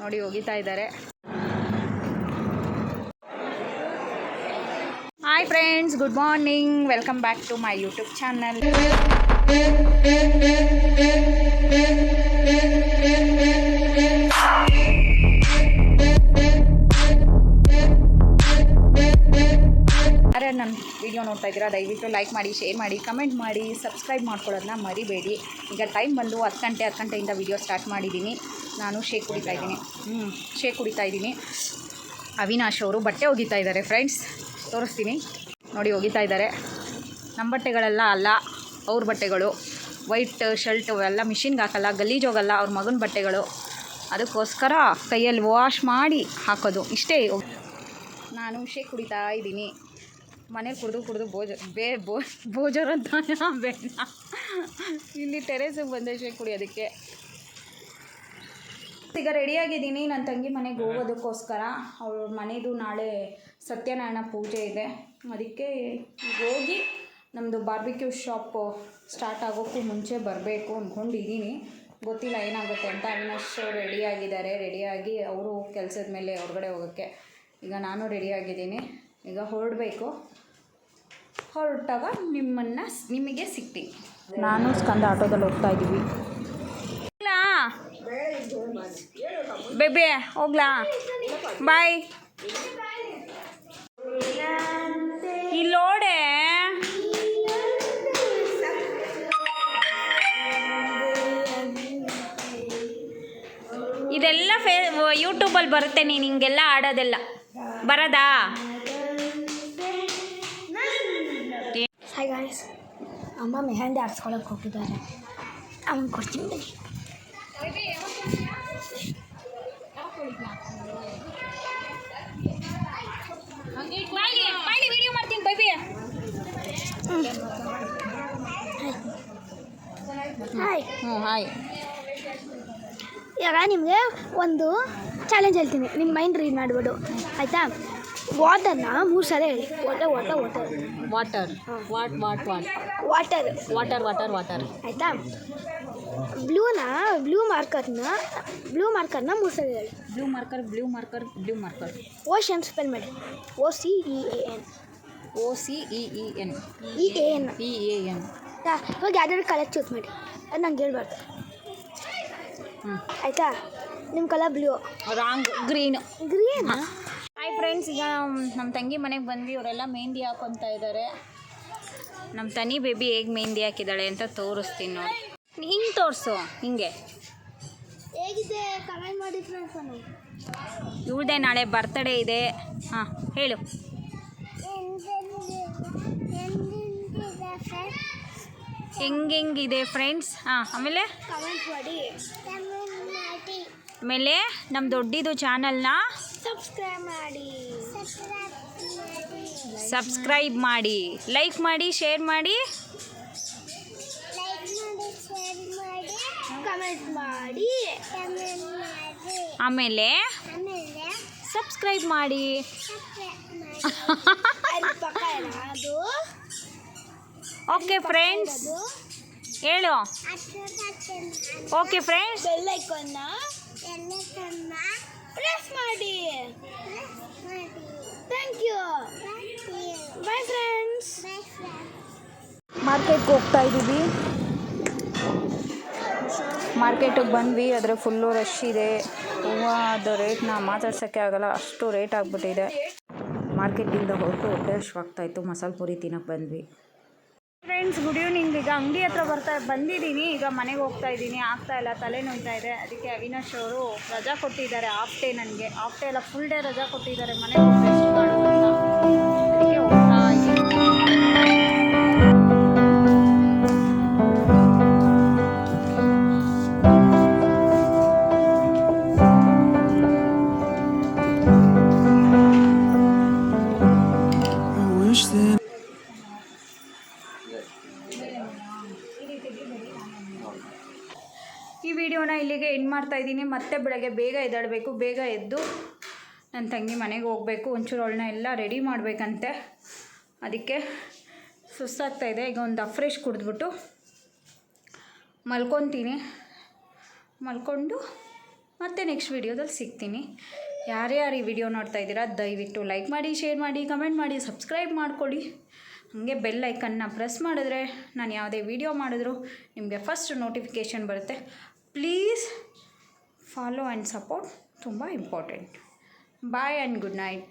ನೋಡಿ ಒಗಿತಾ ಇದ್ದಾರೆ. Hi friends, good morning, welcome back to my YouTube channel. ಯಾರು ನನ್ನ ವಿಡಿಯೋ ನೋಡ್ತಾ ಇದ್ದೀರಾ ದಯವಿಟ್ಟು ಲೈಕ್ ಮಾಡಿ, ಶೇರ್ ಮಾಡಿ, ಕಮೆಂಟ್ ಮಾಡಿ, ಸಬ್ಸ್ಕ್ರೈಬ್ ಮಾಡ್ಕೊಳ್ಳೋದನ್ನ ಮರಿಬೇಡಿ. ಈಗ ಟೈಮ್ ಬಂದು 10 ಗಂಟೆಯಿಂದ ವಿಡಿಯೋ ಸ್ಟಾರ್ಟ್ ಮಾಡಿದ್ದೀನಿ. ನಾನು ಶೇಕ್ ಕುಡಿತಾ ಇದ್ದೀನಿ. ಅವಿನಾಶ್ ಅವರು ಬಟ್ಟೆ ಒಗಿತಾ ಇದ್ದಾರೆ ಫ್ರೆಂಡ್ಸ್, ತೋರಿಸ್ತೀನಿ ನೋಡಿ. ಒಗಿತಾ ಇದ್ದಾರೆ. ನಮ್ಮ ಬಟ್ಟೆಗಳೆಲ್ಲ ಅಲ್ಲ, ಅವ್ರ ಬಟ್ಟೆಗಳು. ವೈಟ್ ಶರ್ಟ್ ಅವೆಲ್ಲ ಮಿಷಿನ್ಗೆ ಹಾಕಲ್ಲ, ಗಲೀಜು ಹೋಗಲ್ಲ. ಅವ್ರ ಮಗನ ಬಟ್ಟೆಗಳು, ಅದಕ್ಕೋಸ್ಕರ ಕೈಯಲ್ಲಿ ವಾಶ್ ಮಾಡಿ ಹಾಕೋದು ಇಷ್ಟೇ. ನಾನು ಶೇಕ್ ಕುಡಿತಾ ಇದ್ದೀನಿ. ಮನೇಲಿ ಕುಡಿದು ಬೋಜರ್ ಅಂತ ಬೇಡ, ಇಲ್ಲಿ ಟೆರೇಸಿಗೆ ಬಂದೆ ಶೇಕ್ ಕುಡಿಯೋದಕ್ಕೆ. ಈಗ ರೆಡಿಯಾಗಿದ್ದೀನಿ ನನ್ನ ತಂಗಿ ಮನೆಗೆ ಹೋಗೋದಕ್ಕೋಸ್ಕರ. ಅವಳ ಮನೆಯದು ನಾಳೆ ಸತ್ಯನಾರಾಯಣ ಪೂಜೆ ಇದೆ. ಅದಕ್ಕೆ ಹೋಗಿ ನಮ್ಮದು ಬಾರ್ಬಿಕ್ಯೂ ಶಾಪ್ ಸ್ಟಾರ್ಟ್ ಆಗೋಕ್ಕೂ ಮುಂಚೆ ಬರಬೇಕು ಅಂದ್ಕೊಂಡಿದ್ದೀನಿ. ಗೊತ್ತಿಲ್ಲ ಏನಾಗುತ್ತೆ ಅಂತ. ಅವಿನಾಶ್ ರೆಡಿಯಾಗಿ ಅವರು ಕೆಲಸದ ಮೇಲೆ ಹೊರಗಡೆ ಹೋಗೋಕ್ಕೆ. ಈಗ ನಾನು ರೆಡಿಯಾಗಿದ್ದೀನಿ. ಈಗ ಹೊರಟಾಗ ನಿಮಗೆ ಸಿಗ್ತೀನಿ. ನಾನು ಸ್ಕಂದ ಆಟೋದಲ್ಲಿ ಹೋಗ್ತಾ ಇದ್ದೀವಿ. ಬೇಬಿ ಹೋಗ್ಲಾ, ಬಾಯ್. ಇಲ್ಲೋಡೆ ಇದೆಲ್ಲ ಯೂಟ್ಯೂಬಲ್ಲಿ ಬರುತ್ತೆ. ನೀನು ಹಿಂಗೆಲ್ಲ ಆಡೋದೆಲ್ಲ ಬರೋದಾ? ಹಾಯ್ ಗಾಯ್ಸ್, ಅಮ್ಮ ಮೆಹಂದಿ ಆರಿಸ್ಕೊಳಕ್ಕೆ ಹೋಗಿದ್ದಾರೆ. ಅವನು ಕೊಡ್ತೀನಿ ಬನ್ನಿ. ವಿಡಿಯೋ ಮಾಡ್ತೀನಿ ಬೇಬಿ. ಹಾಯ್. ಹಾಯ್. ಇವಾಗ ನಿಮಗೆ ಒಂದು ಚಾಲೆಂಜ್ ಹೇಳ್ತೀನಿ. ನಿಮ್ಮ ಮೈಂಡ್ ರೀಡ್ ಮಾಡಿಬಿಡು, ಆಯಿತಾ? ವಾಟರ್ನ 3 ಸಲ ಹೇಳಿ. ವಾಟರ್ ಆಯಿತಾ? ಬ್ಲೂ ಮಾರ್ಕರ್ನ 3 ಸಲ ಹೇಳಿ. Blue marker. ಓಷನ್ ಸ್ಪೆಲ್ ಮಾಡಿ. OCEAN. ಇವಾಗ ಯಾವ್ದಾದ್ರು ಕಲರ್ ಚೂಸ್ ಮಾಡಿ. ಅದು ನಂಗೆ ಹೇಳ್ಬಾರ್ದು, ಆಯಿತಾ? ನಿಮ್ಮ colour blue. Wrong. Green. Hi friends, ಈಗ ನಮ್ಮ ತಂಗಿ ಮನೆಗೆ ಬಂದ್ವಿ. ಅವರೆಲ್ಲ ಮೆಹಂದಿ ಹಾಕೊತಾ ಇದ್ದಾರೆ. ನಮ್ಮ ತನಿ ಬೇಬಿ ಹೇಗೆ ಮೆಹಂದಿ ಹಾಕಿದ್ದಾಳೆ ಅಂತ ತೋರಿಸ್ತೀನಿ ನೋಡಿ. ಹಿಂಗೆ ತೋರಿಸು, ಹಿಂಗೆ. ಹೇಗಿದೆ ಕಮೆಂಟ್ ಮಾಡಿ ಫ್ರೆಂಡ್ಸ್. ಇವಳದೇ ನಾಳೆ ಬರ್ತಡೇ ಇದೆ. ಹಾಂ ಹೇಳು. ಹೆಂಗಿದೆ ಫ್ರೆಂಡ್ಸ್? ಹಾಂ, ಆಮೇಲೆ ಕಮೆಂಟ್ ಮಾಡಿ. ಆಮೇಲೆ ನಮ್ಮ ದೊಡ್ಡದು ಚಾನಲ್ನ ಸಬ್ಸ್ಕ್ರೈಬ್ ಮಾಡಿ, ಲೈಕ್ ಮಾಡಿ, ಶೇರ್ ಮಾಡಿ, ಕಮೆಂಟ್ ಮಾಡಿ, ಆಮೇಲೆ ಸಬ್ಸ್ಕ್ರೈಬ್ ಮಾಡಿ. ಓಕೆ ಫ್ರೆಂಡ್ಸ್, ಹೇಳು. ಓಕೆ ಫ್ರೆಂಡ್ಸ್, ಬೆಲ್ ಐಕಾನ್ನ ಪ್ರೆಸ್ ಮಾಡಿ. Thank you. Bye friends. ಮಾರ್ಕೆಟ್ಗೆ ಹೋಗ್ತಾ ಇದ್ದೀವಿ. ಮಾರ್ಕೆಟಿಗೆ ಬಂದ್ವಿ. ಆದರೆ ಫುಲ್ಲು ರಶ್ ಇದೆ. ಅದು ರೇಟ್ನ ಮಾತಾಡ್ಸೋಕ್ಕೆ ಆಗಲ್ಲ, ಅಷ್ಟು ರೇಟ್ ಆಗಿಬಿಟ್ಟಿದೆ. ಮಾರ್ಕೆಟಿಂದ ಹೊರಟು ಹೊಟ್ಟೆ ಹಶ್ವಾಗ್ತಾಯಿತ್ತು. ಮಸಾಲೆ ಪೂರಿ ತಿನ್ನೋಕ್ಕೆ ಬಂದ್ವಿ. Friends, good evening. ಈಗ ಅಂಗಡಿ ಹತ್ರ ಬಂದಿದ್ದೀನಿ. ಈಗ ಮನೆಗೆ ಹೋಗ್ತಾ ಇದ್ದೀನಿ. ಆಗ್ತಾಯಿಲ್ಲ, ತಲೆ ನೋಯ್ತಾ ಇದೆ. ಅದಕ್ಕೆ ಅವಿನಾಶ್ ಅವರು ರಜಾ ಕೊಟ್ಟಿದ್ದಾರೆ. ಹಾಫ್ ಡೇ, ನನಗೆ ಹಾಫ್ ಡೇ ಅಲ್ಲ, ಫುಲ್ ಡೇ ರಜಾ ಕೊಟ್ಟಿದ್ದಾರೆ. ಮನೆಗೆ ಹೋಗಿ ರೆಸ್ಟ್ ಮಾಡು ಅಂತ. ಅದಕ್ಕೆ ಹೋಗ್ತಾ ಇದ್ದೀನಿ. ಈ ವಿಡಿಯೋನ ಇಲ್ಲಿಗೆ ಎಂಡ್ ಮಾಡ್ತಾ ಇದ್ದೀನಿ. ಮತ್ತೆ ಬೆಳಗ್ಗೆ ಬೇಗ ಎದ್ದೇಳಬೇಕು. ಬೇಗ ಎದ್ದು ನನ್ನ ತಂಗಿ ಮನೆಗೆ ಹೋಗಬೇಕು. ಒಂಚೂರು ಅವಳನ್ನ ಎಲ್ಲ ರೆಡಿ ಮಾಡಬೇಕಂತೆ. ಅದಕ್ಕೆ ಸುಸ್ತಾಗ್ತಾಯಿದೆ. ಈಗ ಒಂದು ಅಫ್ರೆಶ್ ಕುಡಿದ್ಬಿಟ್ಟು ಮಲ್ಕೊತೀನಿ. ಮಲ್ಕೊಂಡು ಮತ್ತೆ ನೆಕ್ಸ್ಟ್ ವೀಡಿಯೋದಲ್ಲಿ ಸಿಗ್ತೀನಿ. ಯಾರ್ಯಾರು ಈ ವಿಡಿಯೋ ನೋಡ್ತಾ ಇದ್ದೀರಾ ದಯವಿಟ್ಟು ಲೈಕ್ ಮಾಡಿ, ಶೇರ್ ಮಾಡಿ, ಕಮೆಂಟ್ ಮಾಡಿ, ಸಬ್ಸ್ಕ್ರೈಬ್ ಮಾಡ್ಕೊಳ್ಳಿ. ಹಾಗೆ ಬೆಲ್ ಐಕನ್ನ ಪ್ರೆಸ್ ಮಾಡಿದ್ರೆ ನಾನು ಯಾವುದೇ ವಿಡಿಯೋ ಮಾಡಿದ್ರು ನಿಮಗೆ ಫಸ್ಟ್ ನೋಟಿಫಿಕೇಷನ್ ಬರುತ್ತೆ. ಪ್ಲೀಸ್ ಫಾಲೋ ಆ್ಯಂಡ್ ಸಪೋರ್ಟ್, ತುಂಬ important. Bye and good night.